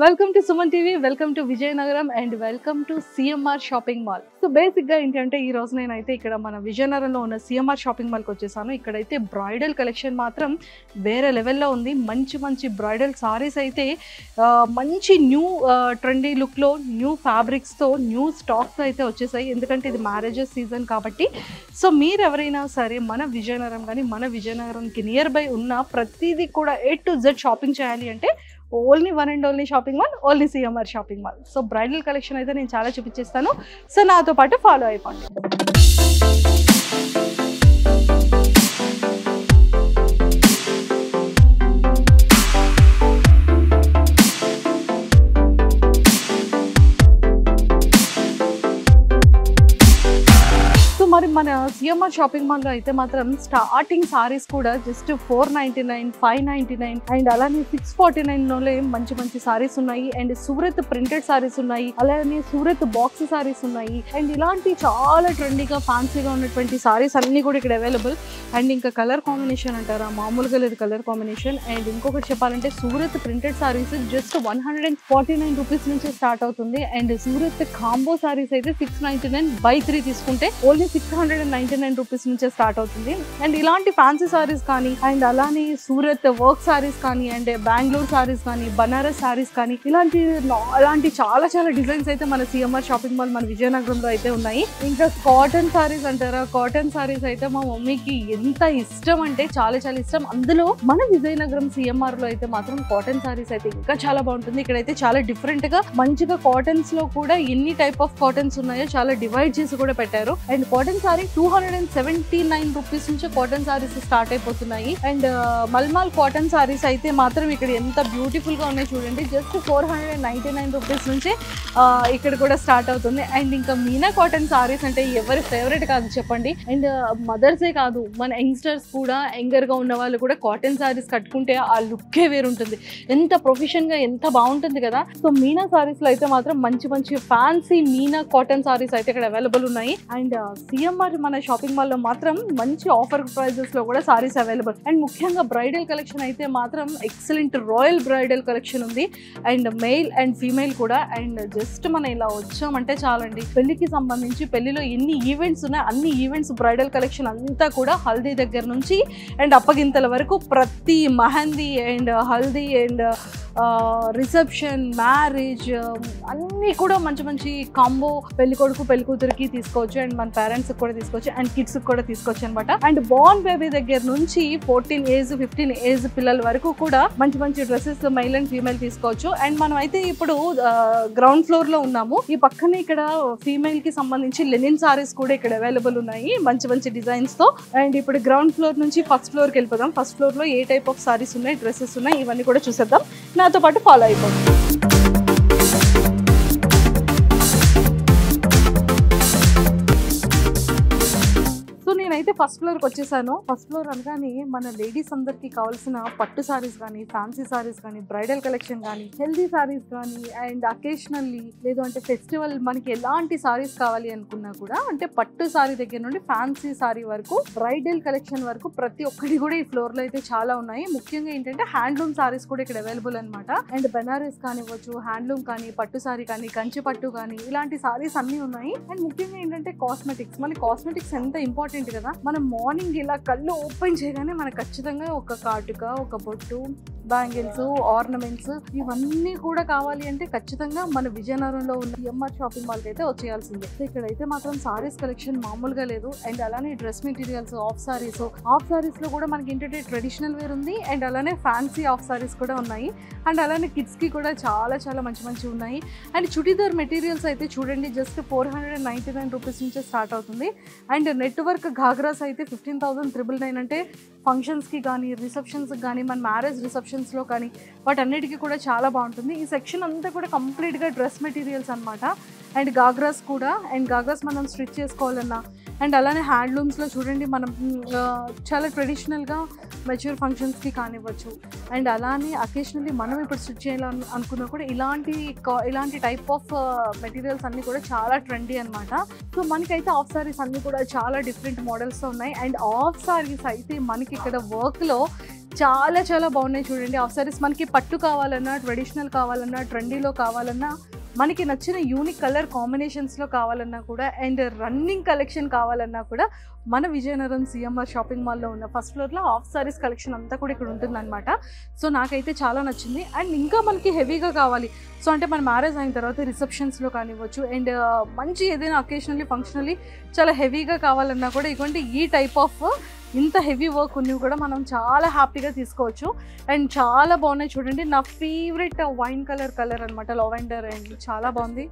Welcome to Suman TV, welcome to Vizianagaram and welcome to CMR shopping mall. So బేసిక్గా ఏంటంటే ఈ రోజు నేనైతే ఇక్కడ మన విజయనగరంలో ఉన్న సిఎంఆర్ షాపింగ్ మాల్కి వచ్చేసాను. ఇక్కడైతే బ్రైడల్ కలెక్షన్ మాత్రం వేరే లెవెల్లో ఉంది. మంచి మంచి బ్రైడల్ సారీస్ అయితే మంచి న్యూ ట్రెండీ లుక్లో న్యూ ఫ్యాబ్రిక్స్తో న్యూ స్టాక్స్ అయితే వచ్చేసాయి. ఎందుకంటే ఇది మ్యారేజెస్ సీజన్ కాబట్టి. సో మీరు ఎవరైనా సరే మన విజయనగరం కానీ మన విజయనగరంకి నియర్ బై ఉన్న ప్రతిదీ కూడా A to Z షాపింగ్ చేయాలి అంటే only one and only shopping mall, only CMR shopping mall. So bridal collection అయితే నేను చాలా చూపించేస్తాను. సో నాతో పాటు ఫాలో అయిపోండి. మరి మన సిఎంఆర్ షాపింగ్ మాల్లో అయితే మాత్రం స్టార్టింగ్ సారీస్ కూడా జస్ట్ 499, 599 అండ్ అలానే 649లోనే మంచి మంచి సారీస్ ఉన్నాయి. అండ్ సూరత్ ప్రింటెడ్ సారీస్ ఉన్నాయి, అలానే సూరత్ బాక్స్ సారీస్ ఉన్నాయి. అండ్ ఇలాంటి చాలా ట్రెండీగా ఫ్యాన్సీగా ఉన్నటువంటి సారీస్ అన్ని కూడా ఇక్కడ అవైలబుల్. అండ్ ఇంకా కలర్ కాంబినేషన్ అంటారా, మామూలుగా లేదు కలర్ కాంబినేషన్. అండ్ ఇంకొకటి చెప్పాలంటే Surat printed saris just 149 rupees నుంచి స్టార్ట్ అవుతుంది. అండ్ సూరత్ కాంబో సారీస్ అయితే 699/3 తీసుకుంటే ఓన్లీ 699 రూపీస్ నుంచే స్టార్ట్ అవుతుంది. అండ్ ఇలాంటి ఫ్యాన్సీ సారీస్ కానీ అండ్ అలానే సూరత్ వర్క్ సారీస్ కానీ అండ్ బెంగళూరు సారీస్ కానీ బనారస్ సారీస్ కానీ ఇలాంటి చాలా చాలా డిజైన్స్ అయితే మన సిఎంఆర్ షాపింగ్ మాల్ మన విజయనగరంలో అయితే ఉన్నాయి. ఇంకా కాటన్ సారీస్ అంటారా, కాటన్ సారీస్ అయితే మా మమ్మీకి ఎంత ఇష్టం అంటే చాలా చాలా ఇష్టం. అందులో మన విజయనగరం సిఎంఆర్ లో అయితే మాత్రం కాటన్ సారీస్ అయితే ఇంకా చాలా బాగుంటుంది. ఇక్కడైతే చాలా డిఫరెంట్ గా మంచిగా కాటన్స్ లో కూడా ఎన్ని టైప్ ఆఫ్ కాటన్స్ ఉన్నాయో చాలా డివైడ్ చేసి కూడా పెట్టారు. అండ్ కాటన్ సారీ 279 రూపీస్ నుంచి కాటన్ సారీస్ స్టార్ట్ అయిపోతున్నాయి. అండ్ మల్మాల్ కాటన్ సారీస్ అయితే మాత్రం ఇక్కడ ఎంత బ్యూటిఫుల్ గా ఉన్నాయి చూడండి. జస్ట్ 499 రూపీస్ నుంచి ఇక్కడ కూడా స్టార్ట్ అవుతుంది. అండ్ ఇంకా మీనా కాటన్ సారీస్ అంటే ఎవరి ఫేవరెట్ కాదు చెప్పండి. అండ్ మదర్సే కాదు, మన యంగ్స్టర్స్ కూడా, యంగర్ గా ఉన్న వాళ్ళు కూడా కాటన్ సారీస్ కట్టుకుంటే ఆ లుక్కే వేరుంటుంది. ఎంత ప్రొఫెషన్ గా ఎంత బాగుంటుంది కదా. సో మీనా సారీస్ లో అయితే మాత్రం మంచి మంచి ఫ్యాన్సీ మీనా కాటన్ సారీస్ అయితే ఇక్కడ అవైలబుల్ ఉన్నాయి. అండ్ సిఎంఆర్ మన షాపింగ్ మాల్ లో మాత్రం మంచి ఆఫర్ ప్రైజెస్ లో కూడా సారీస్ అవైలబుల్. అండ్ ముఖ్యంగా బ్రైడల్ కలెక్షన్ అయితే మాత్రం ఎక్సలెంట్ రాయల్ బ్రైడల్ కలెక్షన్ ఉంది. అండ్ మెయిల్ అండ్ ఫీమేల్ కూడా. అండ్ జస్ట్ మనం ఇలా వచ్చామంటే చాలండి, పెళ్లికి సంబంధించి పెళ్లిలో ఎన్ని ఈవెంట్స్ ఉన్నాయి అన్ని ఈవెంట్స్ బ్రైడల్ కలెక్షన్ అంతా కూడా హల్దీ దగ్గర నుంచి అండ్ అప్పగింతల వరకు ప్రతి mehndi and haldi and reception, marriage అన్నీ కూడా మంచి మంచి కాంబో పెళ్లి కొడుకు పెళ్లి కూతురికి తీసుకోవచ్చు. అండ్ మన పేరెంట్స్కి కూడా తీసుకోవచ్చు అండ్ కిడ్స్కి కూడా తీసుకోవచ్చు అనమాట. అండ్ బోర్న్ బేబీ దగ్గర నుంచి 14 ఏజ్ 15 ఏజ్ పిల్లల వరకు కూడా మంచి మంచి డ్రెస్సెస్ మెయిల్ అండ్ ఫీమేల్ తీసుకోవచ్చు. అండ్ మనం అయితే ఇప్పుడు గ్రౌండ్ ఫ్లోర్ లో ఉన్నాము. ఈ పక్కనే ఇక్కడ ఫీమేల్ కి సంబంధించి లెనిన్ సారీస్ కూడా ఇక్కడ అవైలబుల్ ఉన్నాయి మంచి మంచి డిజైన్స్ తో. అండ్ ఇప్పుడు గ్రౌండ్ ఫ్లోర్ నుంచి ఫస్ట్ ఫ్లోర్ కి వెళ్ళిపోదాం. ఫస్ట్ ఫ్లోర్ లో ఏ టైప్ ఆఫ్ సారీస్ ఉన్నాయి, డ్రెస్సెస్ ఉన్నాయి, ఇవన్నీ కూడా చూసేద్దాం. నాతో పాటు ఫాలో అయిపోండి. నేనైతే ఫస్ట్ ఫ్లోర్కి వచ్చేసాను. ఫస్ట్ ఫ్లోర్ అనగానే మన లేడీస్ అందరికి కావాల్సిన పట్టు సారీస్ కానీ, ఫ్యాన్సీ సారీస్ కానీ, బ్రైడల్ కలెక్షన్ కానీ, హెల్దీ సారీస్ కానీ అండ్ అకేషనల్లీ లేదు అంటే ఫెస్టివల్ మనకి ఎలాంటి సారీస్ కావాలి అనుకున్నా కూడా, అంటే పట్టు సారీ దగ్గర నుండి ఫ్యాన్సీ సారీ వరకు బ్రైడల్ కలెక్షన్ వరకు ప్రతి ఒక్కటి కూడా ఈ ఫ్లోర్ లో అయితే చాలా ఉన్నాయి. ముఖ్యంగా ఏంటంటే హ్యాండ్లూమ్ సారీస్ కూడా ఇక్కడ అవైలబుల్ అనమాట. అండ్ బెనారస్ కానివ్వచ్చు, హ్యాండ్లూమ్ కానీ, పట్టు సారీ కానీ, కంచి పట్టు కానీ, ఇలాంటి సారీస్ అన్ని ఉన్నాయి. అండ్ ముఖ్యంగా ఏంటంటే కాస్మెటిక్స్, మన కాస్మెటిక్స్ ఎంత ఇంపార్టెంట్ కదా. మనం మార్నింగ్ ఇలా కళ్ళు ఓపెన్ చేయగానే మనకు ఖచ్చితంగా ఒక కాటుక, ఒక బొట్టు, బ్యాంగిల్స్, ఆర్నమెంట్స్ ఇవన్నీ కూడా కావాలి అంటే ఖచ్చితంగా మన విజయనగరంలో ఉన్న సిఎంఆర్ షాపింగ్ మాల్కి అయితే వచ్చేయాల్సిందే. సో ఇక్కడైతే మాత్రం సారీస్ కలెక్షన్ మామూలుగా లేదు. అండ్ అలానే డ్రెస్ మెటీరియల్స్, ఆఫ్ సారీస్ లో కూడా మనకి ఏంటంటే ట్రెడిషనల్ వేర్ ఉంది అండ్ అలానే ఫ్యాన్సీ ఆఫ్ సారీస్ కూడా ఉన్నాయి. అండ్ అలానే కిడ్స్ కి కూడా చాలా చాలా మంచి మంచి ఉన్నాయి. అండ్ చుడిదార్ మెటీరియల్స్ అయితే చూడండి జస్ట్ 499 రూపీస్ నుంచే స్టార్ట్ అవుతుంది. అండ్ నెట్వర్క్ ఘాగ్రాస్ అయితే 15,999 అంటే ఫంక్షన్స్కి కానీ, రిసెప్షన్స్కి కానీ, మన మ్యారేజ్ రిసెప్షన్స్లో కానీ వాటన్నిటికీ కూడా చాలా బాగుంటుంది. ఈ సెక్షన్ అంతా కూడా కంప్లీట్గా డ్రెస్ మెటీరియల్స్ అనమాట. అండ్ గాగ్రాస్ కూడా, అండ్ గాగ్రాస్ మనం స్టిచ్ చేసుకోవాలన్నా అండ్ అలానే హ్యాండ్లూమ్స్లో చూడండి మనం చాలా ట్రెడిషనల్గా మెచ్యూర్ ఫంక్షన్స్కి కానివ్వచ్చు. అండ్ అలానే అకేషనల్లీ మనం ఇప్పుడు స్టిచ్ చేయాలని అనుకున్నా కూడా ఇలాంటి టైప్ ఆఫ్ మెటీరియల్స్ అన్నీ కూడా చాలా ట్రెండీ అనమాట. సో మనకైతే ఆఫ్ సారీస్ అన్నీ కూడా చాలా డిఫరెంట్ మోడల్స్తో ఉన్నాయి. అండ్ ఆఫ్ సారీస్ అయితే మనకి ఇక్కడ వర్క్లో చాలా చాలా బాగున్నాయి చూడండి. హాఫ్ సారీస్ మనకి పట్టు కావాలన్నా, ట్రెడిషనల్ కావాలన్నా, ట్రెండీలో కావాలన్నా, మనకి నచ్చిన యూనిక్ కలర్ కాంబినేషన్స్లో కావాలన్నా కూడా, అండ్ రన్నింగ్ కలెక్షన్ కావాలన్నా కూడా మన విజయనగరం సిఎంఆర్ షాపింగ్ మాల్లో ఉన్న ఫస్ట్ ఫ్లోర్లో హాఫ్ సారీస్ కలెక్షన్ అంతా కూడా ఇక్కడ ఉంటుందన్నమాట. సో నాకైతే చాలా నచ్చింది. అండ్ ఇంకా మనకి హెవీగా కావాలి, సో అంటే మన మ్యారేజ్ అయిన తర్వాత రిసెప్షన్స్లో కానివ్వచ్చు, అండ్ మంచి ఏదైనా అకేషనల్లీ ఫంక్షనల్లీ చాలా హెవీగా కావాలన్నా కూడా ఇటువంటి ఈ టైప్ ఆఫ్ ఇంత హెవీ వర్క్ ఉన్నవి కూడా మనం చాలా హ్యాపీగా తీసుకోవచ్చు. అండ్ చాలా బాగున్నాయి చూడండి. నా ఫేవరెట్ వైన్ కలర్ అనమాట, లావెండర్, అండ్ చాలా బాగుంది.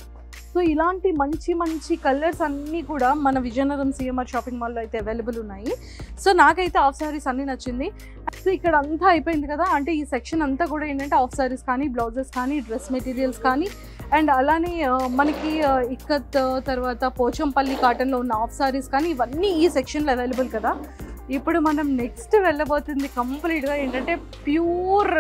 సో ఇలాంటి మంచి మంచి కలర్స్ అన్నీ కూడా మన విజయనగరం సిఎంఆర్ షాపింగ్ మాల్లో అయితే అవైలబుల్ ఉన్నాయి. సో నాకైతే హాఫ్ సారీస్ అన్నీ నచ్చింది. సో ఇక్కడ అంతా అయిపోయింది కదా, అంటే ఈ సెక్షన్ అంతా కూడా ఏంటంటే హాఫ్ సారీస్ కానీ, బ్లౌజెస్ కానీ, డ్రెస్ మెటీరియల్స్ కానీ, అండ్ అలానే మనకి ఇక్కత్ తర్వాత పోచంపల్లి కాటన్లో ఉన్న హాఫ్ సారీస్ కానీ, ఇవన్నీ ఈ సెక్షన్లో అవైలబుల్ కదా. ఇప్పుడు మనం నెక్స్ట్ వెళ్ళబోతుంది కంప్లీట్గా ఏంటంటే ప్యూర్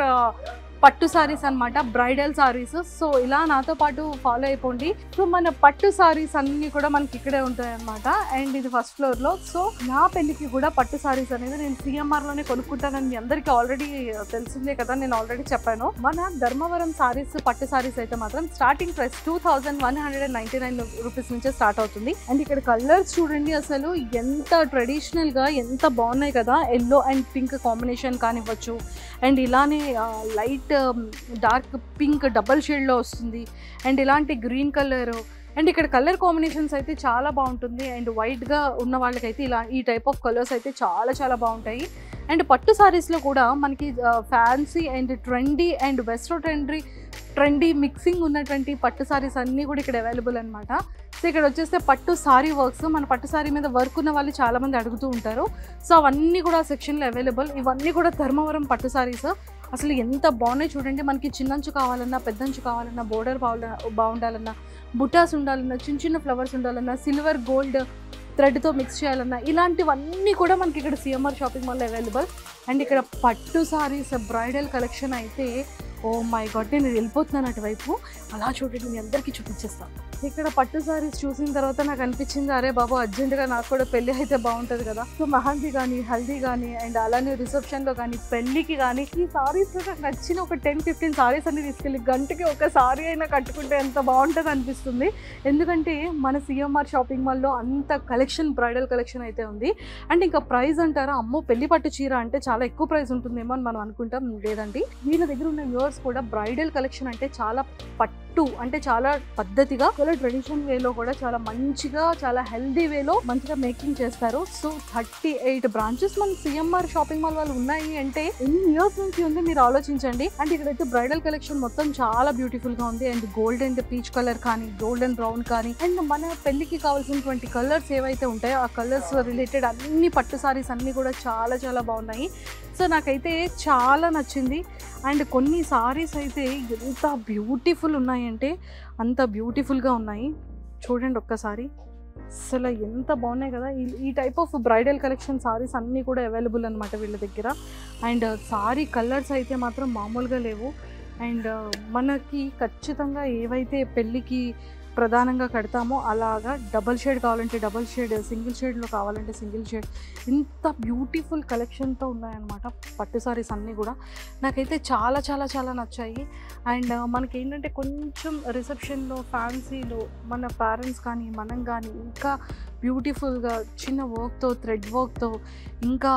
పట్టు సారీస్ అనమాట, బ్రైడల్ సారీస్. సో ఇలా నాతో పాటు ఫాలో అయిపోండి. సో మన పట్టు సారీస్ అన్నీ కూడా మనకి ఇక్కడే ఉంటాయి అనమాట. అండ్ ఇది ఫస్ట్ ఫ్లోర్లో. సో నా పెళ్ళికి కూడా పట్టు సారీస్ అనేది నేను సిఎంఆర్లోనే కొనుక్కుంటానని మీ అందరికీ ఆల్రెడీ తెలిసిందే కదా, నేను ఆల్రెడీ చెప్పాను. మన ధర్మవరం సారీస్ పట్టు సారీస్ అయితే మాత్రం స్టార్టింగ్ ప్రైస్ 2199 రూపీస్ నుంచే స్టార్ట్ అవుతుంది. అండ్ ఇక్కడ కలర్స్ చూడండి, అసలు ఎంత ట్రెడిషనల్గా ఎంత బాగున్నాయి కదా. ఎల్లో అండ్ పింక్ కాంబినేషన్ కానివ్వచ్చు, అండ్ ఇలానే లైట్ డార్క్ పింక్ డబల్ షేడ్లో వస్తుంది, అండ్ ఇలాంటి గ్రీన్ కలర్, అండ్ ఇక్కడ కలర్ కాంబినేషన్స్ అయితే చాలా బాగుంటుంది. అండ్ వైట్గా ఉన్న వాళ్ళకైతే ఇలా ఈ టైప్ ఆఫ్ కలర్స్ అయితే చాలా చాలా బాగుంటాయి. అండ్ పట్టు సారీస్లో కూడా మనకి fancy and trendy and western trendy mixing ఉన్నటువంటి పట్టు సారీస్ అన్నీ కూడా ఇక్కడ అవైలబుల్ అనమాట. సో ఇక్కడ వచ్చేస్తే పట్టు సారీ వర్క్స్, మన పట్టు సారీ మీద వర్క్ ఉన్న వాళ్ళు చాలామంది అడుగుతూ ఉంటారు. సో అవన్నీ కూడా సెక్షన్లో అవైలబుల్. ఇవన్నీ కూడా ధర్మవరం పట్టు సారీస్. అసలు ఎంత బాగున్నాయి చూడండి. మనకి చిన్నంచు కావాలన్నా, పెద్దంచు కావాలన్నా, బోర్డర్ బాగుండాలన్నా, బుటాస్ ఉండాలన్నా, చిన్న చిన్న ఫ్లవర్స్ ఉండాలన్నా, సిల్వర్ గోల్డ్ థ్రెడ్తో మిక్స్ చేయాలన్నా, ఇలాంటివన్నీ కూడా మనకి ఇక్కడ సిఎంఆర్ షాపింగ్ మాల్లో అవైలబుల్. అండ్ ఇక్కడ పట్టు సారీస్ బ్రైడల్ కలెక్షన్ అయితే ఓ మై గాడ్, నేను వెళ్ళిపోతున్నాను అటువైపు. అలా చూడండి, మీ అందరికీ చూపించేస్తాను. ఇక్కడ పట్టు సారీస్ చూసిన తర్వాత నాకు అనిపించింది, అరే బాబు అర్జెంటుగా నాకు కూడా పెళ్ళి అయితే బాగుంటుంది కదా. సో మెహందీ కానీ, హల్దీ కానీ, అండ్ అలానే రిసెప్షన్లో కానీ, పెళ్ళికి కానీ ఈ సారీస్లో నాకు నచ్చిన ఒక 10-15 సారీస్ అన్ని తీసుకెళ్ళి గంటకి ఒక సారీ అయినా కట్టుకుంటే ఎంత బాగుంటుంది అనిపిస్తుంది. ఎందుకంటే మన సిఎంఆర్ షాపింగ్ మాల్లో అంత కలెక్షన్, బ్రైడల్ కలెక్షన్ అయితే ఉంది. అండ్ ఇంకా ప్రైస్ అంటారా, అమ్మో పెళ్లి పట్టు చీర అంటే చాలా ఎక్కువ ప్రైస్ ఉంటుందేమో అని మనం అనుకుంటాం. లేదండి, వీళ్ళ దగ్గర ఉన్న వ్యూవర్స్ కూడా బ్రైడల్ కలెక్షన్ అంటే చాలా పట్టు అంటే చాలా పద్ధతిగా, చాలా ట్రెడిషనల్ వేలో కూడా చాలా మంచిగా, చాలా హెల్దీ వేలో మంచిగా మేకింగ్ చేస్తారు. సో 38 బ్రాంచెస్ మన సిఎంఆర్ షాపింగ్ మాల్ వాళ్ళు ఉన్నాయి అంటే ఎన్ని ఇయర్స్ నుంచి ఉంది మీరు ఆలోచించండి. అండ్ ఇక్కడైతే బ్రైడల్ కలెక్షన్ మొత్తం చాలా బ్యూటిఫుల్ గా ఉంది. And gold and peach colour కానీ, గోల్డ్ అండ్ బ్రౌన్ కానీ, అండ్ మన పెళ్లికి కావాల్సినటువంటి కలర్స్ ఏవైతే ఉంటాయో ఆ కలర్స్ రిలేటెడ్ అన్ని పట్టు సారీస్ అన్ని కూడా చాలా చాలా బాగున్నాయి. సో నాకైతే చాలా నచ్చింది. అండ్ కొన్ని సారీస్ అయితే ఎంత బ్యూటిఫుల్ ఉన్నాయంటే అంత బ్యూటిఫుల్గా ఉన్నాయి. చూడండి ఒక్కసారి, అసలు ఎంత బాగున్నాయి కదా. ఈ type of bridal collection saris అన్నీ కూడా అవైలబుల్ అనమాట వీళ్ళ దగ్గర. అండ్ సారీ కలర్స్ అయితే మాత్రం మామూలుగా లేవు. అండ్ మనకి ఖచ్చితంగా ఏవైతే పెళ్ళికి ప్రధానంగా కడతామో అలాగా డబల్ షేడ్ కావాలంటే డబల్ షేడ్, సింగిల్ షేడ్లో కావాలంటే సింగిల్ షేడ్, ఇంత బ్యూటిఫుల్ కలెక్షన్తో ఉన్నాయన్నమాట పట్టు సారీస్ అన్నీ కూడా. నాకైతే చాలా చాలా చాలా నచ్చాయి. అండ్ మనకి ఏంటంటే కొంచెం రిసెప్షన్లో, ఫ్యాన్సీలో మన పేరెంట్స్ కానీ, మనం కానీ ఇంకా బ్యూటిఫుల్గా చిన్న వర్క్తో, థ్రెడ్ వర్క్తో, ఇంకా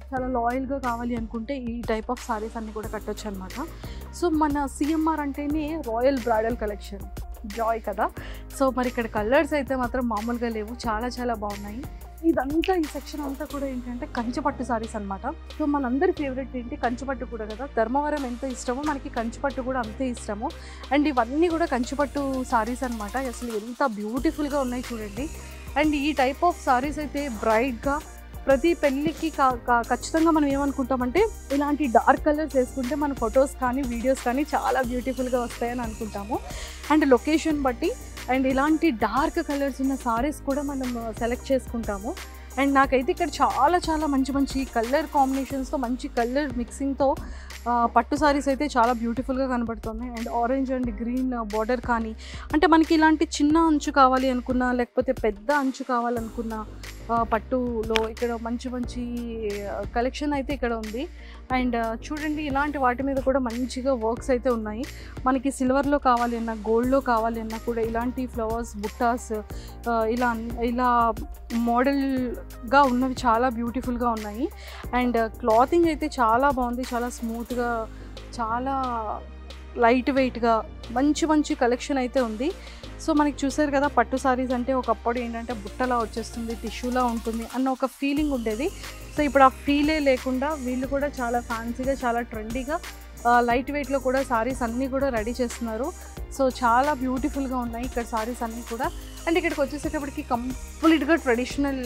చాలా లాయల్గా కావాలి అనుకుంటే ఈ టైప్ ఆఫ్ సారీస్ అన్నీ కూడా కట్టొచ్చు అనమాట. సో మన సిఎంఆర్ అంటేనే రాయల్ బ్రైడల్ కలెక్షన్, జాయ్ కదా. సో మరి ఇక్కడ కలర్స్ అయితే మాత్రం మామూలుగా లేవు, చాలా చాలా బాగున్నాయి. ఇదంతా ఈ సెక్షన్ అంతా కూడా ఏంటంటే కంచిపట్టు సారీస్ అనమాట. సో మనందరి ఫేవరెట్ ఏంటి కంచిపట్టు కూడా కదా. ధర్మవరం ఎంత ఇష్టమో మనకి కంచిపట్టు కూడా అంతే ఇష్టము. అండ్ ఇవన్నీ కూడా కంచిపట్టు సారీస్ అనమాట. అసలు ఎంత బ్యూటిఫుల్గా ఉన్నాయి చూడండి. అండ్ ఈ టైప్ ఆఫ్ సారీస్ అయితే బ్రైట్గా ప్రతి పెళ్ళికి ఖచ్చితంగా మనం ఏమనుకుంటామంటే ఇలాంటి డార్క్ కలర్స్ వేసుకుంటే మన ఫొటోస్ కానీ, వీడియోస్ కానీ చాలా బ్యూటిఫుల్గా వస్తాయని అనుకుంటాము. అండ్ లొకేషన్ బట్టి అండ్ ఇలాంటి డార్క్ కలర్స్ ఉన్న సారీస్ కూడా మనం సెలెక్ట్ చేసుకుంటాము. అండ్ నాకైతే ఇక్కడ చాలా చాలా మంచి మంచి కలర్ కాంబినేషన్స్తో, మంచి కలర్ మిక్సింగ్తో పట్టు సారీస్ అయితే చాలా బ్యూటిఫుల్గా కనబడుతుంది. And orange and green border కానీ, అంటే మనకి ఇలాంటి చిన్న అంచు కావాలి అనుకున్నా, లేకపోతే పెద్ద అంచు కావాలనుకున్నా, పట్టులో ఇక్కడ మంచి మంచి కలెక్షన్ అయితే ఇక్కడ ఉంది. అండ్ చూడండి ఇలాంటి వాటి మీద కూడా మంచిగా వర్క్స్ అయితే ఉన్నాయి. మనకి సిల్వర్లో కావాలి అన్నా గోల్డ్లో కావాలి అన్నా కూడా ఇలాంటి ఫ్లవర్స్ బుట్టాస్ ఇలా ఇలా మోడల్గా ఉన్నవి చాలా బ్యూటిఫుల్గా ఉన్నాయి. అండ్ క్లాతింగ్ అయితే చాలా బాగుంది, చాలా స్మూత్గా, చాలా లైట్ వెయిట్గా మంచి మంచి కలెక్షన్ అయితే ఉంది. సో మనకి చూసారు కదా, పట్టు సారీస్ అంటే ఒకప్పుడు ఏంటంటే బుట్టలా వచ్చేస్తుంది, టిష్యూలా ఉంటుంది అన్న ఒక ఫీలింగ్ ఉండేది. సో ఇప్పుడు ఆ ఫీలే లేకుండా వీళ్ళు కూడా చాలా ఫ్యాన్సీగా, చాలా ట్రెండీగా, లైట్ వెయిట్లో కూడా సారీస్ అన్నీ కూడా రెడీ చేస్తున్నారు. సో చాలా బ్యూటిఫుల్గా ఉన్నాయి ఇక్కడ సారీస్ అన్నీ కూడా. అండ్ ఇక్కడికి వచ్చేసేటప్పటికి కంప్లీట్గా ట్రెడిషనల్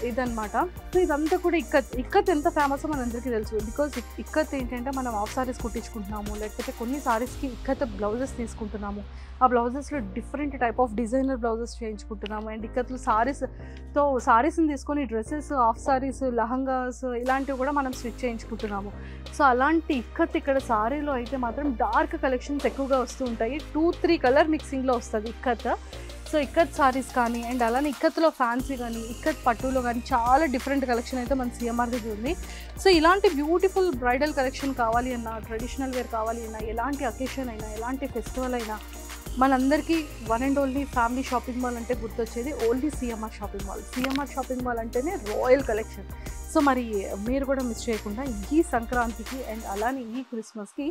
ఇదనమాట. సో ఇదంతా కూడా ఇక్కత్ ఎంత ఫేమస్ మనందరికీ తెలుసు. బికాజ్ ఇక్కత్ ఏంటంటే మనం ఆఫ్ సారీస్ కుట్టించుకుంటున్నాము, లేకపోతే కొన్ని సారీస్కి ఇక్కత్ బ్లౌజెస్ తీసుకుంటున్నాము. ఆ బ్లౌజెస్లో different type of designer blouses చేయించుకుంటున్నాము. అండ్ ఇక్కత్లో సారీస్ని తీసుకొని డ్రెస్సెస్, ఆఫ్ సారీస్, లహంగాస్ ఇలాంటివి కూడా మనం స్టిచ్ చేయించుకుంటున్నాము. సో అలాంటి ఇక్కత్ ఇక్కడ సారీలో అయితే మాత్రం డార్క్ కలెక్షన్స్ ఎక్కువగా వస్తూ ఉంటాయి. 2-3 కలర్ మిక్సింగ్లో వస్తుంది ఇక్కత్. సో ఇక్కత్ సారీస్ కానీ, అండ్ అలానే ఇక్కత్లో ఫ్యాన్సీ కానీ, ఇక్కత్ పట్టులో కానీ చాలా డిఫరెంట్ కలెక్షన్ అయితే మన సిఎంఆర్ దగ్గర ఉంది. సో ఇలాంటి బ్యూటిఫుల్ బ్రైడల్ కలెక్షన్ కావాలి అన్నా, ట్రెడిషనల్ వేర్ కావాలి అన్నా, ఎలాంటి అకేషన్ అయినా, ఎలాంటి ఫెస్టివల్ అయినా, మనందరికీ one and only family shopping mall అంటే గుర్తొచ్చేది only CMR shopping mall. CMR shopping mall అంటేనే రాయల్ కలెక్షన్. సో మరి మీరు కూడా మిస్ చేయకుండా ఈ సంక్రాంతికి అండ్ అలానే ఈ క్రిస్మస్కి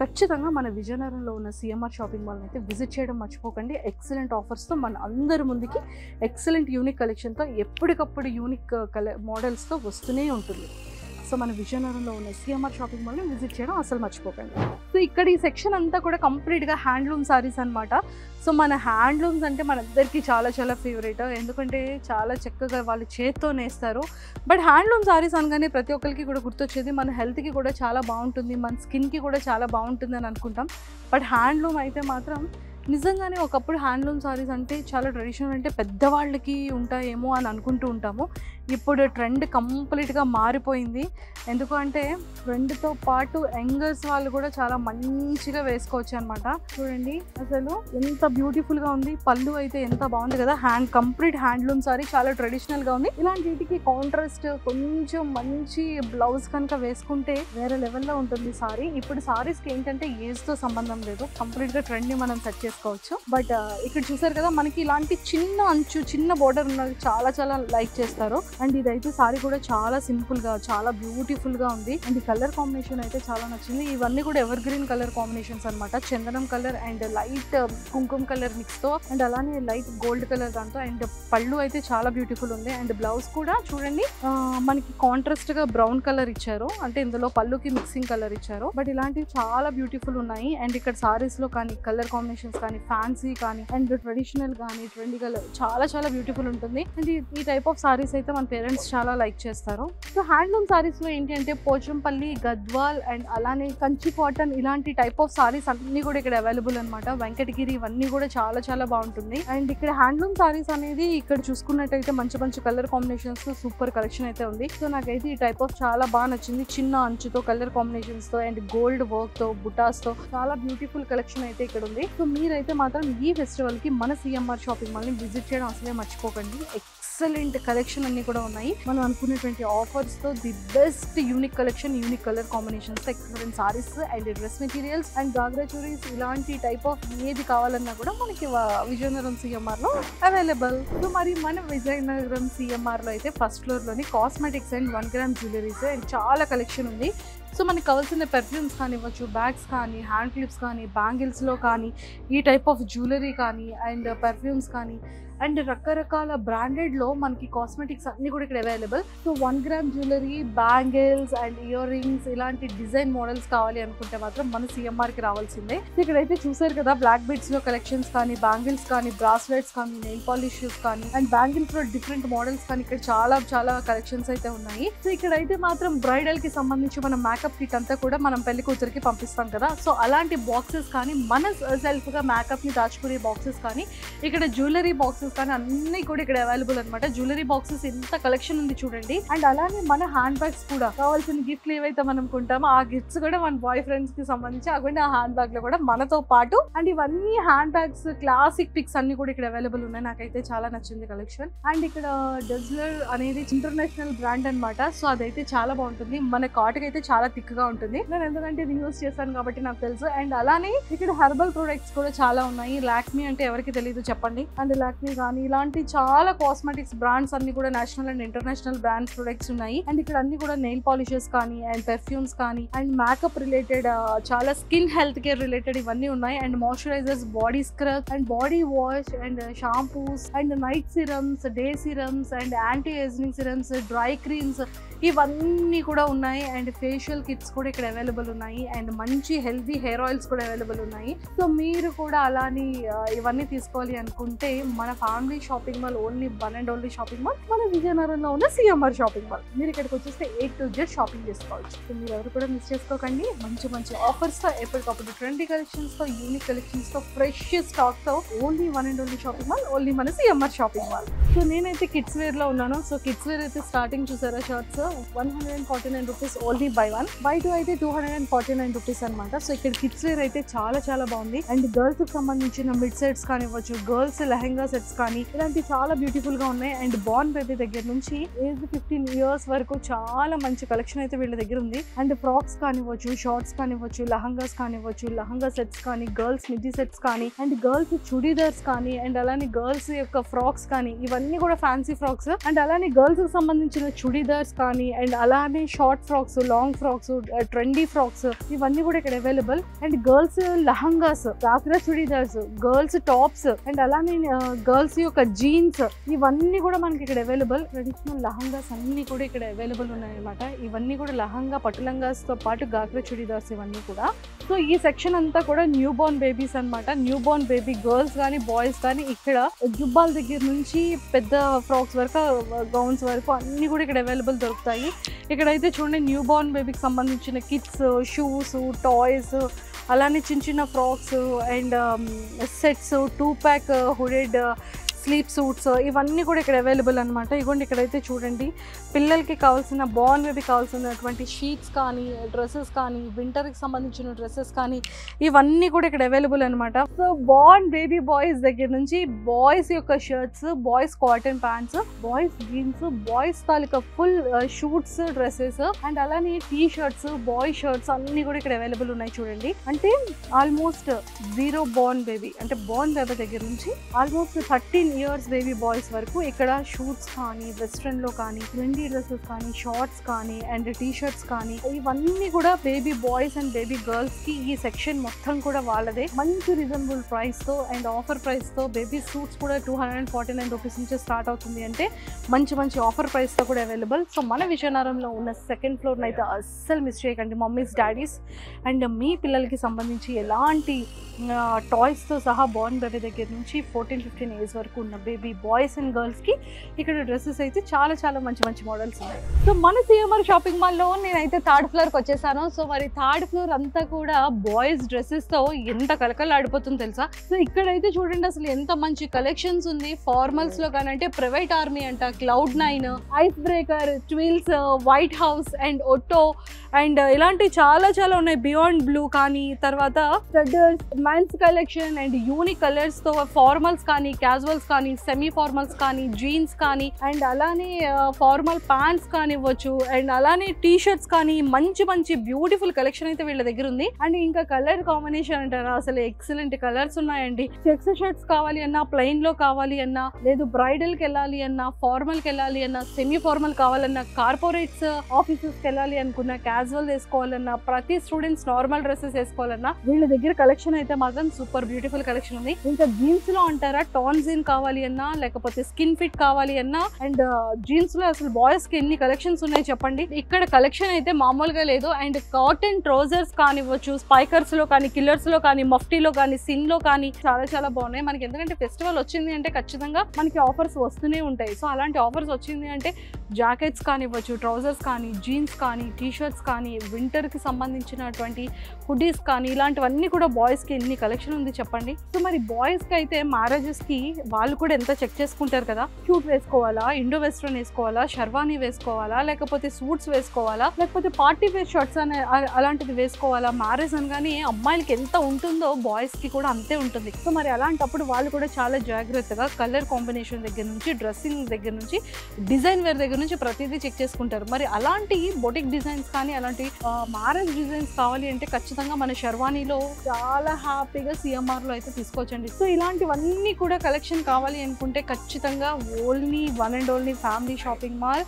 ఖచ్చితంగా మన విజయనగరంలో ఉన్న సిఎంఆర్ షాపింగ్ మాల్ని అయితే విజిట్ చేయడం మర్చిపోకండి. ఎక్సలెంట్ ఆఫర్స్తో మన అందరి ముందుకి ఎక్సలెంట్ యూనిక్ కలెక్షన్తో ఎప్పటికప్పుడు యూనిక్ మోడల్స్తో వస్తూనే ఉంటుంది. సో మన విజయనగరంలో ఉన్న సిఎంఆర్ షాపింగ్ మాల్ని విజిట్ చేయడం అసలు మర్చిపోకండి. సో ఇక్కడ ఈ సెక్షన్ అంతా కూడా కంప్లీట్గా హ్యాండ్లూమ్ సారీస్ అనమాట. సో మన హ్యాండ్లూమ్స్ అంటే మనందరికీ చాలా చాలా ఫేవరెట్, ఎందుకంటే చాలా చక్కగా వాళ్ళు చేత్తో నేస్తారు. బట్ హ్యాండ్లూమ్ సారీస్ అనగానే ప్రతి ఒక్కరికి కూడా గుర్తొచ్చేది మన హెల్త్కి కూడా చాలా బాగుంటుంది, మన స్కిన్కి కూడా చాలా బాగుంటుంది అని అనుకుంటాం. బట్ హ్యాండ్లూమ్ అయితే మాత్రం నిజంగానే ఒకప్పుడు హ్యాండ్లూమ్ సారీస్ అంటే చాలా ట్రెడిషనల్, అంటే పెద్దవాళ్ళకి ఉంటాయేమో అని అనుకుంటూ ఉంటాము. ఇప్పుడు ట్రెండ్ కంప్లీట్గా మారిపోయింది. ఎందుకు అంటే ట్రెండ్తో పాటు యంగర్స్ వాళ్ళు కూడా చాలా మంచిగా వేసుకోవచ్చు అనమాట. చూడండి అసలు ఎంత బ్యూటిఫుల్గా ఉంది, పళ్ళు అయితే ఎంత బాగుంది కదా. కంప్లీట్ హ్యాండ్లూమ్ సారీ చాలా ట్రెడిషనల్గా ఉంది. ఇలాంటి వీటికి కాంట్రాస్ట్ కొంచెం మంచి బ్లౌజ్ కనుక వేసుకుంటే వేరే లెవెల్లో ఉంటుంది సారీ. ఇప్పుడు సారీస్కి ఏంటంటే ఏజ్తో సంబంధం లేదు, కంప్లీట్గా ట్రెండ్ని మనం సెట్ చేసుకోవచ్చు. బట్ ఇక్కడ చూసారు కదా, మనకి ఇలాంటి చిన్న అంచు, చిన్న బోర్డర్ ఉన్నది చాలా చాలా లైక్ చేస్తారు. అండ్ ఇదైతే సారీ కూడా చాలా సింపుల్ గా, చాలా బ్యూటిఫుల్ గా ఉంది. అండ్ ఈ కలర్ కాంబినేషన్ అయితే చాలా నచ్చింది. ఇవన్నీ కూడా ఎవర్ గ్రీన్ కలర్ కాంబినేషన్స్ అనమాట. చందనం కలర్ అండ్ లైట్ కుంకుమ కలర్ మిక్స్ తో, అండ్ అలానే లైట్ గోల్డ్ కలర్ దాంతో. అండ్ పళ్ళు అయితే చాలా బ్యూటిఫుల్ ఉంది. అండ్ బ్లౌజ్ కూడా చూడండి మనకి కాంట్రాస్ట్ గా బ్రౌన్ కలర్ ఇచ్చారు, అంటే ఇందులో పళ్ళుకి మిక్సింగ్ కలర్ ఇచ్చారు. బట్ ఇలాంటివి చాలా బ్యూటిఫుల్ ఉన్నాయి. అండ్ ఇక్కడ సారీస్ లో కానీ కలర్ కాంబినేషన్స్ కానీ, ఫ్యాన్సీ కానీ, అండ్ ట్రెడిషనల్ కానీ, ట్రెండీ కలర్ చాలా చాలా బ్యూటిఫుల్ ఉంటుంది. అండ్ ఈ టైప్ ఆఫ్ సారీస్ అయితే మన పేరెంట్స్ చాలా లైక్ చేస్తారు. సో హ్యాండ్లూమ్ సారీస్ లో ఏంటి అంటే పోచంపల్లి, గద్వాల్ అండ్ అలానే కంచి కాటన్ ఇలాంటి టైప్ ఆఫ్ సారీస్ అన్ని కూడా ఇక్కడ అవైలబుల్ అనమాట. వెంకటగిరి ఇవన్నీ కూడా చాలా చాలా బాగుంటుంది. అండ్ ఇక్కడ హ్యాండ్లూమ్ సారీస్ అనేది ఇక్కడ చూసుకున్నట్టయితే మంచి మంచి కలర్ కాంబినేషన్స్ తో సూపర్ కలెక్షన్ అయితే ఉంది. సో నాకైతే ఈ టైప్ ఆఫ్ చాలా బాగా నచ్చింది. చిన్న అంచుతో, కలర్ కాంబినేషన్స్ తో అండ్ గోల్డ్ వర్క్ తో, బుటాస్ తో చాలా బ్యూటిఫుల్ కలెక్షన్ అయితే ఇక్కడ ఉంది. సో మీరైతే మాత్రం ఈ ఫెస్టివల్ కి మన సిఎంఆర్ షాపింగ్ మాల్ ని విజిట్ చేయడం అసలే మర్చిపోకండి. ఎక్సలెంట్ కలెక్షన్ అన్ని కూడా ఉన్నాయి. మనం అనుకున్నటువంటి ఆఫర్స్ తో the best unique collection, unique colour combinations, excellent sarees and dress materials and ghagra చురీస్ ఇలాంటి టైప్ ఆఫ్ ఏది కావాలన్నా కూడా మనకి విజయనగరం సిఎంఆర్ లో అవైలబుల్. సో మరి మన విజయనగరం సిఎంఆర్ లో అయితే ఫస్ట్ ఫ్లోర్ లోని cosmetics and 1 gram jewelleries and చాలా కలెక్షన్ ఉంది. సో మనకి కావాల్సిన పెర్ఫ్యూమ్స్ కానివ్వచ్చు, బ్యాగ్స్ కానీ, హ్యాండ్ క్లిప్స్ కానీ, బ్యాంగిల్స్లో కానీ, ఈ టైప్ ఆఫ్ జ్యువెలరీ కానీ అండ్ పెర్ఫ్యూమ్స్ కానీ అండ్ రకరకాల బ్రాండెడ్లో మనకి కాస్మెటిక్స్ అన్నీ కూడా ఇక్కడ available. So 1 gram jewellery, bangles and ear rings ఇలాంటి డిజైన్ మోడల్స్ కావాలి అనుకుంటే మాత్రం మన సిఎంఆర్కి రావాల్సిందే. ఇక్కడైతే చూసారు కదా, బ్లాక్ బీడ్స్లో కలెక్షన్స్ కానీ, బ్యాంగిల్స్ కానీ, బ్రాస్లెట్స్ కానీ, నెయిల్ పాలిషెస్ కానీ అండ్ బ్యాంగిల్స్లో డిఫరెంట్ మోడల్స్ కానీ ఇక్కడ చాలా చాలా కలెక్షన్స్ అయితే ఉన్నాయి. సో ఇక్కడైతే మాత్రం బ్రైడల్కి సంబంధించి మనం మేకప్ కిట్ అంతా కూడా మనం పెళ్లి కూతురికి పంపిస్తాం కదా, సో అలాంటి బాక్సెస్ కానీ మన సెల్ఫ్గా మేకప్ని దాచుకునే బాక్సెస్ కానీ ఇక్కడ జ్యువెలరీ బాక్సెస్ కానీ అన్నీ కూడా ఇక్కడ అవైలబుల్ అనమాట. జ్యువెలరీ బాక్సెస్ ఎంత కలెక్షన్ ఉంది చూడండి. అండ్ అలానే మన హ్యాండ్ బ్యాగ్స్ కూడా కావాల్సిన గిఫ్ట్లు ఏవైతే మనం అనుకుంటామో ఆ గిఫ్ట్స్ కూడా మన బాయ్ ఫ్రెండ్స్ కి సంబంధించి అటువంటి ఆ హ్యాండ్ బ్యాగ్ లో కూడా మనతో పాటు. అండ్ ఇవన్నీ హ్యాండ్ బ్యాగ్స్ క్లాసిక్ పిక్స్ అన్ని కూడా ఇక్కడ అవైలబుల్ ఉన్నాయి. నాకైతే చాలా నచ్చింది కలెక్షన్. అండ్ ఇక్కడ డెజ్లర్ అనేది ఇంటర్నేషనల్ బ్రాండ్ అనమాట, సో అదైతే చాలా బాగుంటుంది. మన కాటుకి అయితే చాలా థిక్ గా ఉంటుంది. నేను ఎందుకంటే ఇది యూస్ చేశాను కాబట్టి నాకు తెలుసు. అండ్ అలానే ఇక్కడ హెర్బల్ ప్రొడక్ట్స్ కూడా చాలా ఉన్నాయి. లాక్మీ అంటే ఎవరికి తెలియదు చెప్పండి. అండ్ లాక్మీ కానీ ఇలాంటి చాలా కాస్మెటిక్స్ బ్రాండ్స్ అన్ని కూడా national and international brands products ఉన్నాయి. అండ్ ఇక్కడ అన్ని కూడా నెయిల్ పాలిషెస్ కానీ అండ్ పెర్ఫ్యూమ్స్ కానీ అండ్ మేకప్ రిలేటెడ్ చాలా స్కిన్ హెల్త్ కేర్ రిలేటెడ్ ఇవన్నీ ఉన్నాయి. And moisturisers, body scrub and body wash and shampoos and night serums, day serums and anti ageing serums, dry creams ఇవన్నీ కూడా ఉన్నాయి. And facial kits కూడా ఇక్కడ available ఉన్నాయి. And మంచి హెల్తీ హెయిర్ ఆయిల్స్ కూడా అవైలబుల్ ఉన్నాయి. సో మీరు కూడా అలాని ఇవన్నీ తీసుకోవాలి అనుకుంటే మన family shopping mall, only one and only shopping mall మన విజయనగరంలో ఉన్న సిఎంఆర్ షాపింగ్ మాల్. మీరు ఇక్కడికి వచ్చేస్తే A to Z షాపింగ్ చేసుకోవచ్చు. సో మీరు ఎవరు కూడా మిస్ చేసుకోకండి. మంచి మంచి ఆఫర్స్ తో, ఎప్పటికప్పుడు ట్రెండీ కలెక్షన్స్ తో, యూనిక్ కలెక్షన్స్ తో, ఫ్రెష్ స్టాక్ తో only one and only shopping mall, only మన సిఎంఆర్ షాపింగ్ మాల్. సో నేనైతే కిడ్స్ వేర్ లో ఉన్నాను. సో కిడ్స్ వేర్ అయితే స్టార్టింగ్ చూసారా shirts 149 rupees only by 1, by 2 అయితే 249 రూపీస్ అనమాట. సో ఇక్కడ కిడ్స్ వేర్ అయితే చాలా చాలా బాగుంది. అండ్ గర్ల్స్ కి సంబంధించిన మిడ్ సెట్స్ కానివ్వచ్చు, గర్ల్స్ లెహెంగా సెట్స్ కానీ ఇలాంటి చాలా బ్యూటిఫుల్ గా ఉన్నాయి. అండ్ బార్న్ బేబీ దగ్గర నుంచి ఏజ్ 15 ఇయర్స్ వరకు చాలా మంచి కలెక్షన్ అయితే వీళ్ళ దగ్గర ఉంది. అండ్ ఫ్రాక్స్ కానివ్వచ్చు, షార్ట్స్ కానివ్వచ్చు, లెహంగాస్ కానివ్వచ్చు, లెహంగా సెట్స్ కానీ, గర్ల్స్ మిడ్డీ సెట్స్ కానీ, అండ్ గర్ల్స్ చుడీదార్స్ కానీ, అండ్ అలానే గర్ల్స్ యొక్క ఫ్రాక్స్ కానీ ఇవన్నీ కూడా ఫ్యాన్సీ ఫ్రాక్స్. అండ్ అలానే గర్ల్స్ కి సంబంధించిన చుడీదార్స్ కానీ, అండ్ అలానే short frocks, long frocks, trendy frocks ఇవన్నీ కూడా ఇక్కడ available. And girls lehengas, ghagra churidars, girls tops, and అలానే గర్ల్స్ యొక్క జీన్స్ ఇవన్నీ కూడా మనకి ఇక్కడ అవైలబుల్. ట్రెడిషనల్ లెహంగాస్ అన్ని కూడా ఇక్కడ అవైలబుల్ ఉన్నాయి అనమాట. ఇవన్నీ కూడా లెహంగా, పట్టు లంగాస్ తో పాటు గాగ్రా చుడీదార్స్ ఇవన్నీ కూడా. సో ఈ సెక్షన్ అంతా కూడా న్యూ బోర్న్ బేబీస్ అనమాట. న్యూ బోర్న్ బేబీ గర్ల్స్ కానీ బాయ్స్ కానీ ఇక్కడ జుబ్బాల దగ్గర నుంచి పెద్ద ఫ్రాక్స్ వరకు, గౌన్స్ వరకు అన్ని కూడా ఇక్కడ అవైలబుల్ దొరుకుతాయి. ఇక్కడైతే చూడండి న్యూ బోర్న్ బేబీకి సంబంధించిన కిట్స్, షూస్, టాయ్స్, అలానే చిన్న చిన్న frocks and sets, 2-pack hooded sleep suits ఇవన్నీ కూడా ఇక్కడ అవైలబుల్ అనమాట. ఇగోండి ఇక్కడైతే చూడండి పిల్లలకి కావాల్సిన, బార్న్ బేబీ కావాల్సినటువంటి షీట్స్ కానీ, డ్రెస్సెస్ కానీ, వింటర్కి సంబంధించిన డ్రెస్సెస్ కానీ ఇవన్నీ కూడా ఇక్కడ అవైలబుల్ అనమాట. సో బార్న్ బేబీ బాయ్స్ దగ్గర నుంచి బాయ్స్ యొక్క shirts, boys cotton pants, boys jeans, boys taluka full shoots, dresses and అలానే టీ షర్ట్స్, బాయ్ షర్ట్స్ అన్ని కూడా ఇక్కడ అవైలబుల్ ఉన్నాయి చూడండి. అంటే ఆల్మోస్ట్ 0 బార్న్ బేబీ, అంటే బార్న్ బేబీ దగ్గర నుంచి ఆల్మోస్ట్ 13 ఇయర్స్ బేబీ బాయ్స్ వరకు ఇక్కడ షూట్స్ కానీ, వెస్ట్రన్ లో కానీ, ట్రెండీ డ్రెస్సెస్ కానీ, షార్ట్స్ కానీ అండ్ టీ షర్ట్స్ కానీ ఇవన్నీ కూడా baby boys and baby girls కి ఈ సెక్షన్ మొత్తం కూడా వాళ్ళదే. మంచి రీజనబుల్ ప్రైస్ తో అండ్ ఆఫర్ ప్రైస్ తో బేబీ సూట్స్ కూడా 249 రూపీస్ నుంచి స్టార్ట్ అవుతుంది. అంటే మంచి మంచి ఆఫర్ ప్రైస్ తో కూడా అవైలబుల్. సో మన విజయనగరంలో ఉన్న సెకండ్ ఫ్లోర్ అయితే అస్సలు మిస్ చేయకండి. మమ్మీస్, డాడీస్ అండ్ మీ పిల్లలకి సంబంధించి ఎలాంటి టాయ్స్ తో సహా బార్న్ బేబీ దగ్గర నుంచి 14-15 ఇయర్స్ వరకు ఉన్న బేబీ బాయ్స్ అండ్ గర్ల్స్ కి ఇక్కడ డ్రెస్సెస్ అయితే చాలా చాలా మంచి మంచి మోడల్స్ ఉన్నాయి. సో మన సిఎంఆర్ షాపింగ్ మాల్ లో నేనైతే 3rd ఫ్లోర్ కి వచ్చేసాను. సో మరి 3rd ఫ్లోర్ అంతా కూడా బాయ్స్ డ్రెస్సెస్ తో ఎంత కలకలు ఆడిపోతుందో తెలుసా. సో ఇక్కడైతే చూడండి అసలు ఎంత మంచి కలెక్షన్స్ ఉంది. ఫార్మల్స్ లో కానీ అంటే ప్రైవేట్ ఆర్మీ అంట, Cloud9, ice breaker, twills, white house and Otto and ఇలాంటి చాలా చాలా ఉన్నాయి. బియాండ్ బ్లూ కానీ, తర్వాత స్టడ్డర్స్, men's collection and unique colours తో ఫార్మల్స్ కానీ, క్యాజువల్స్ కానీ, సెమీ ఫార్మల్స్ కానీ, జీన్స్ కానీ అండ్ అలానే ఫార్మల్ ప్యాంట్స్ కానివ్వచ్చు అండ్ అలానే టీ షర్ట్స్ కానీ మంచి మంచి బ్యూటిఫుల్ కలెక్షన్ అయితే వీళ్ళ దగ్గర ఉంది. అండ్ ఇంకా కలర్ కాంబినేషన్ అంటారా అసలు ఎక్సలెంట్ కలర్స్ ఉన్నాయండి. చెక్స్ షర్ట్స్ కావాలి అన్నా, ప్లెయిన్ లో కావాలి అన్నా, లేదు బ్రైడల్ కి వెళ్ళాలి అన్నా, ఫార్మల్ కి వెళ్ళాలి అన్నా, సెమీ ఫార్మల్ కావాలన్నా, కార్పొరేట్స్ ఆఫీసెస్ కి వెళ్ళాలి అనుకున్నా, క్యాజువల్ వేసుకోవాలన్నా, ప్రతి స్టూడెంట్స్ నార్మల్ డ్రెస్సెస్ వేసుకోవాలన్నా వీళ్ళ దగ్గర కలెక్షన్ అయితే మాత్రం సూపర్ బ్యూటిఫుల్ కలెక్షన్ ఉంది. ఇంకా జీన్స్ లో అంటారా టాన్జిన్ కావాలి కావాలి అన్నా, లేకపోతే స్కిన్ ఫిట్ కావాలి అన్నా, అండ్ జీన్స్ లో అసలు బాయ్స్ కి ఎన్ని కలెక్షన్స్ ఉన్నాయి చెప్పండి. ఇక్కడ కలెక్షన్ అయితే మామూలుగా లేదు. అండ్ కాటన్ ట్రౌజర్స్ కానివ్వచ్చు, స్పైకర్స్ లో కానీ, కిల్లర్స్ లో కానీ, మఫ్టీలో కానీ, సిన్ లో కానీ చాలా చాలా బాగున్నాయి మనకి. ఎందుకంటే ఫెస్టివల్ వచ్చింది అంటే ఖచ్చితంగా మనకి ఆఫర్స్ వస్తూనే ఉంటాయి. సో అలాంటి ఆఫర్స్ వచ్చింది అంటే జాకెట్స్ కానివ్వచ్చు, ట్రౌజర్స్ కానీ, జీన్స్ కానీ, టీషర్ట్స్ కానీ, వింటర్ కి సంబంధించినటువంటి హుడీస్ కానీ, ఇలాంటివన్నీ కూడా బాయ్స్ కి ఎన్ని కలెక్షన్ ఉంది చెప్పండి. సో మరి బాయ్స్ కి అయితే మ్యారేజెస్ కి వాళ్ళు కూడా ఎంత చెక్ చేసుకుంటారు కదా, క్యూట్ వేసుకోవాలా, ఇండో వెస్ట్రన్ వేసుకోవాలా, షర్వానీ వేసుకోవాలా, లేకపోతే సూట్స్ వేసుకోవాలా, లేకపోతే పార్టీ వేర్ షర్ట్స్ అనే అలాంటిది వేసుకోవాలా. మ్యారేజ్ అనగానే అమ్మాయిలకి ఎంత ఉంటుందో బాయ్స్ కి కూడా అంతే ఉంటుంది. సో మరి అలాంటప్పుడు వాళ్ళు కూడా చాలా జాగ్రత్తగా కలర్ కాంబినేషన్ దగ్గర నుంచి, డ్రెస్సింగ్ దగ్గర నుంచి, డిజైన్ వేర్ దగ్గర నుంచి ప్రతిదీ చెక్ చేసుకుంటారు. మరి అలాంటి బొటిక్ డిజైన్స్ కానీ, అలాంటి మ్యారేజ్ డిజైన్స్ కావాలి అంటే ఖచ్చితంగా మన షర్వానీలో చాలా హ్యాపీగా సిఎంఆర్ లో అయితే తీసుకోవచ్చండి. సో ఇలాంటివన్నీ కూడా కలెక్షన్ కావాలి అనుకుంటే ఖచ్చితంగా only one and only family shopping mall,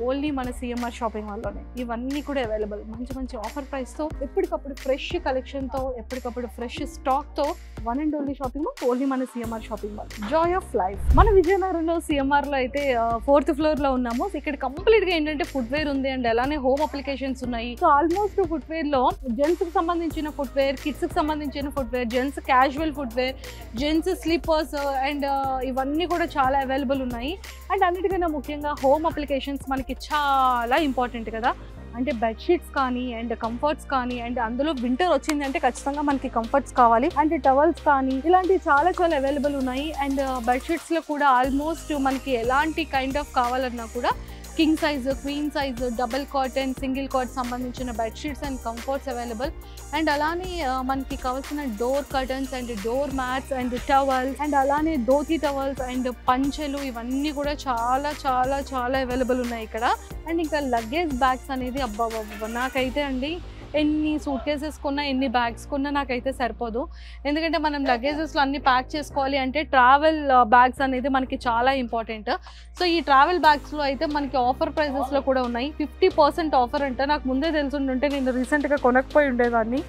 only మన సిఎంఆర్ షాపింగ్ మాల్లోనే ఇవన్నీ కూడా అవైలబుల్. మంచి మంచి ఆఫర్ ప్రైస్తో, ఎప్పటికప్పుడు ఫ్రెష్ కలెక్షన్తో, ఎప్పటికప్పుడు ఫ్రెష్ స్టాక్తో one and only shopping mall only మన CMR shopping mall, joy of life. మన విజయనగరంలో సిఎంఆర్లో అయితే 4th ఫ్లోర్లో ఉన్నాము. ఇక్కడ కంప్లీట్గా ఏంటంటే ఫుట్వేర్ ఉంది అండ్ అలానే హోమ్ అప్లికేషన్స్ ఉన్నాయి. సో ఆల్మోస్ట్ ఫుట్వేర్లో జెంట్స్కి సంబంధించిన ఫుట్వేర్, కిడ్స్కి సంబంధించిన footwear, gents casual footwear, gents sleepers and ఇవన్నీ కూడా చాలా అవైలబుల్ ఉన్నాయి. అండ్ అన్నిటికన్నా ముఖ్యంగా హోమ్ అప్లికేషన్స్ మనకి చాలా ఇంపార్టెంట్ కదా. అంటే బెడ్షీట్స్ కానీ, అండ్ కంఫర్ట్స్ కానీ, అండ్ అందులో వింటర్ వచ్చింది అంటే ఖచ్చితంగా మనకి కంఫర్ట్స్ కావాలి. అండ్ టవల్స్ కానీ, ఇలాంటివి చాలా చాలా అవైలబుల్ ఉన్నాయి. అండ్ బెడ్షీట్స్లో కూడా ఆల్మోస్ట్ మనకి ఎలాంటి కైండ్ ఆఫ్ కావాలన్నా కూడా king size, queen size, double cot and single cot సంబంధించిన bedsheets and comforts available. And అలానే మనకి కావాల్సిన door curtains and door mats and towels and అలానే ధోతి టవల్స్ అండ్ పంచెలు ఇవన్నీ కూడా చాలా చాలా చాలా అవైలబుల్ ఉన్నాయి ఇక్కడ. అండ్ ఇంకా లగేజ్ బ్యాగ్స్ అనేది అబ్బా నాకైతే అండి ఎన్ని సూట్ కేసెస్ కొన్నా, ఎన్ని బ్యాగ్స్ కొన్నా నాకైతే సరిపోదు. ఎందుకంటే మనం లగేజెస్లో అన్ని ప్యాక్ చేసుకోవాలి అంటే ట్రావెల్ బ్యాగ్స్ అనేది మనకి చాలా ఇంపార్టెంట్. సో ఈ ట్రావెల్ బ్యాగ్స్లో అయితే మనకి ఆఫర్ ప్రైజెస్లో కూడా ఉన్నాయి. 50% ఆఫర్ అంటే నాకు ముందే తెలుసుంటుంటే నేను రీసెంట్గా కొనకపోయి ఉండేదాన్ని.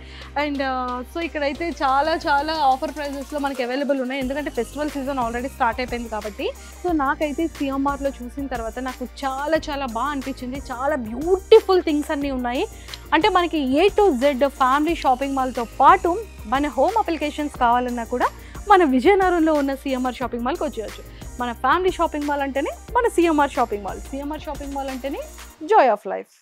అండ్ సో ఇక్కడైతే చాలా చాలా ఆఫర్ ప్రైజెస్లో మనకి అవైలబుల్ ఉన్నాయి. ఎందుకంటే ఫెస్టివల్ సీజన్ ఆల్రెడీ స్టార్ట్ అయిపోయింది కాబట్టి. సో నాకైతే సిఎంఆర్లో చూసిన తర్వాత నాకు చాలా చాలా బాగా అనిపించింది. చాలా బ్యూటిఫుల్ థింగ్స్ అన్నీ ఉన్నాయి. అంటే మనకి A to Z family shopping మాల్తో పాటు మన హోమ్ అప్లికేషన్స్ కావాలన్నా కూడా మన విజయనగరంలో ఉన్న సిఎంఆర్ షాపింగ్ మాల్కి వచ్చేయచ్చు. మన ఫ్యామిలీ షాపింగ్ మాల్ అంటేనే మన CMR shopping mall, CMR shopping mall అంటేనే జాయ్ ఆఫ్ లైఫ్.